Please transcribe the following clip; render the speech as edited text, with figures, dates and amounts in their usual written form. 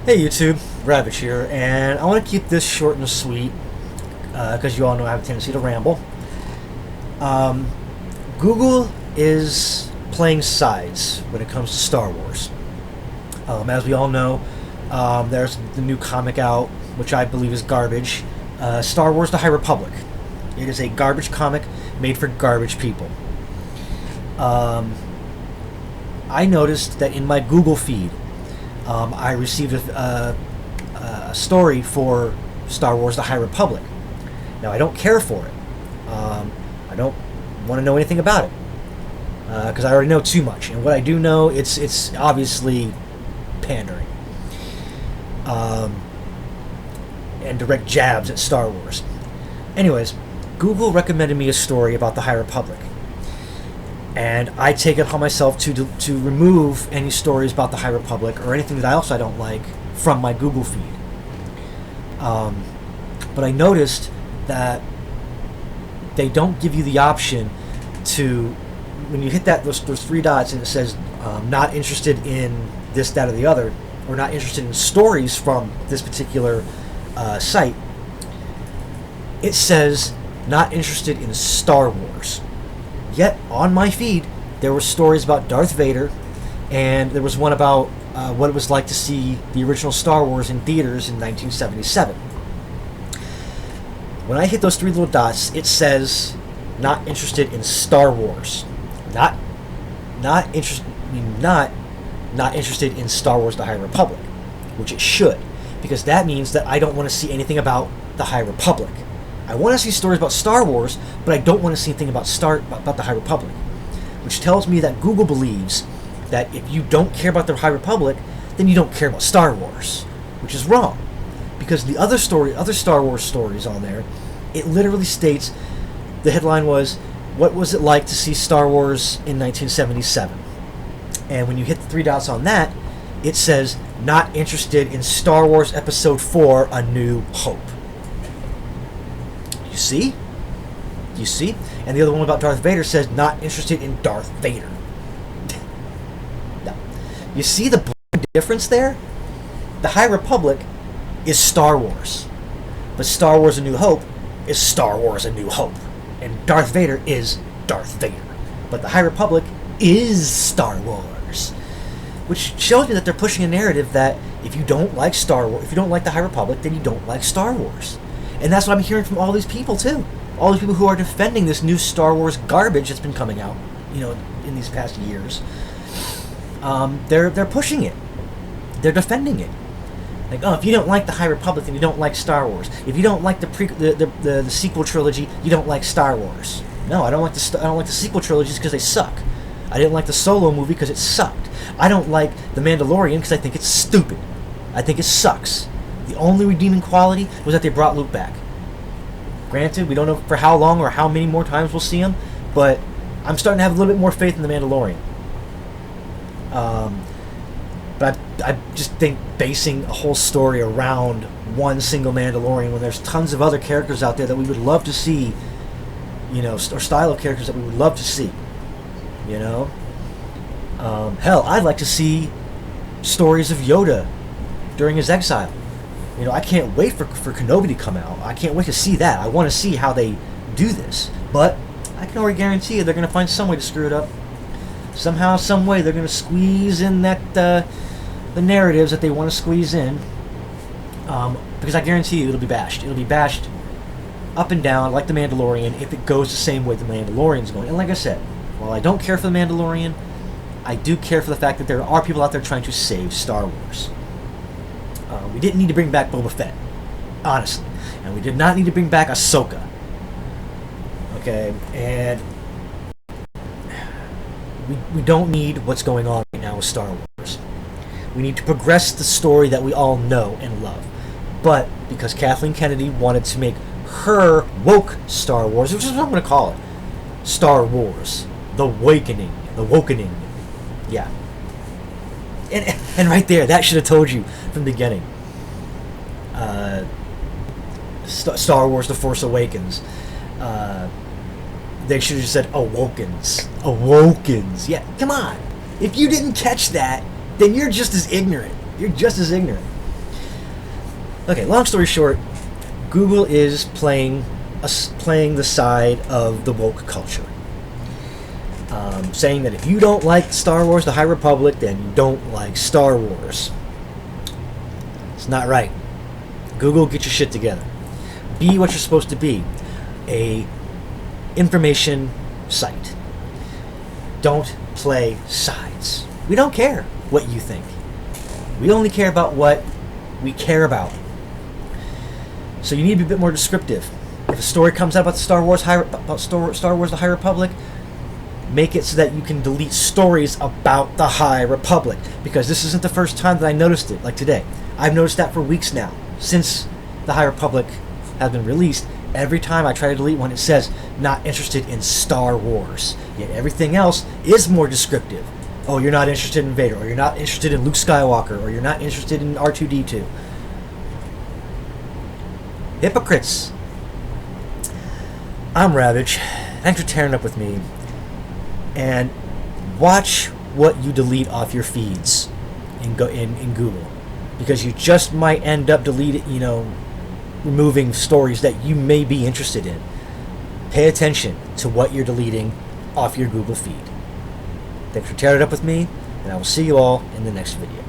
Hey YouTube, Ravage here, and I want to keep this short and sweet because you all know I have a tendency to ramble. Um, Google is playing sides when it comes to Star Wars. As we all know, there's the new comic out, which I believe is garbage. Star Wars: The High Republic. It is a garbage comic made for garbage people. Um, I noticed that in my Google feed, I received a story for Star Wars: The High Republic. Now, I don't care for it. I don't want to know anything about it because I already know too much. And what I do know, it's obviously pandering and direct jabs at Star Wars. Anyways, Google recommended me a story about the High Republic. And I take it upon myself to remove any stories about the High Republic or anything that I don't like from my Google feed. But I noticed that they don't give you the option to, when you hit those three dots and it says not interested in this, that, or the other, or not interested in stories from this particular site, it says not interested in Star Wars. Yet, on my feed, there were stories about Darth Vader, and there was one about what it was like to see the original Star Wars in theaters in 1977. When I hit those three little dots, it says, not interested in Star Wars. Not interested in Star Wars: The High Republic, which it should, because that means that I don't want to see anything about the High Republic. I want to see stories about Star Wars, but I don't want to see anything about the High Republic, which tells me that Google believes that if you don't care about the High Republic, then you don't care about Star Wars, which is wrong, because the other Star Wars stories on there, it literally states, the headline was, "What was it like to see Star Wars in 1977?" And when you hit the three dots on that, it says, "Not interested in Star Wars Episode 4: A New Hope." You see? You see? And the other one about Darth Vader says, not interested in Darth Vader. No. You see the difference there? The High Republic is Star Wars. But Star Wars: A New Hope is Star Wars: A New Hope. And Darth Vader is Darth Vader. But the High Republic is Star Wars. Which shows me that they're pushing a narrative that if you don't like Star Wars, if you don't like the High Republic, then you don't like Star Wars. And that's what I'm hearing from all these people, too. All these people who are defending this new Star Wars garbage that's been coming out, in these past years. They're pushing it. They're defending it. Like, oh, if you don't like the High Republic, then you don't like Star Wars. If you don't like the sequel trilogy, you don't like Star Wars. No, I don't like the sequel trilogies because they suck. I didn't like the Solo movie because it sucked. I don't like The Mandalorian because I think it's stupid. I think it sucks. The only redeeming quality was that they brought Luke back. Granted, we don't know for how long or how many more times we'll see him, but I'm starting to have a little bit more faith in The Mandalorian. But I just think basing a whole story around one single Mandalorian when there's tons of other characters out there that we would love to see, or style of characters that we would love to see, Hell, I'd like to see stories of Yoda during his exile. I can't wait for Kenobi to come out. I can't wait to see that. I want to see how they do this. But I can already guarantee you they're going to find some way to screw it up. Somehow, some way, they're going to squeeze in the narratives that they want to squeeze in. Because I guarantee you it'll be bashed. It'll be bashed up and down like The Mandalorian if it goes the same way The Mandalorian's going. And like I said, while I don't care for The Mandalorian, I do care for the fact that there are people out there trying to save Star Wars. We didn't need to bring back Boba Fett, honestly. And we did not need to bring back Ahsoka. Okay? And we don't need what's going on right now with Star Wars. We need to progress the story that we all know and love. But because Kathleen Kennedy wanted to make her woke Star Wars, which is what I'm going to call it, Star Wars, The Awakening, The Wokening. Yeah. And right there, that should have told you from the beginning. Star Wars: The Force Awakens. They should have just said Awokens. Awokens. Yeah, come on. If you didn't catch that, then you're just as ignorant. You're just as ignorant. Okay, long story short, Google is playing the side of the woke culture. Saying that if you don't like Star Wars The High Republic, then you don't like Star Wars. It's not right. Google, get your shit together. Be what you're supposed to be. A information site. Don't play sides. We don't care what you think. We only care about what we care about. So you need to be a bit more descriptive. If a story comes out about Star Wars The High Republic, make it so that you can delete stories about the High Republic. Because this isn't the first time that I noticed it, like today. I've noticed that for weeks now. Since the High Republic has been released, every time I try to delete one, it says, not interested in Star Wars. Yet everything else is more descriptive. Oh, you're not interested in Vader, or you're not interested in Luke Skywalker, or you're not interested in R2-D2. Hypocrites. I'm Ravage. Thanks for tearing up with me. And watch what you delete off your feeds in Google, because you just might end up removing stories that you may be interested in. Pay attention to what you're deleting off your Google feed. Thanks for tearing it up with me, and I will see you all in the next video.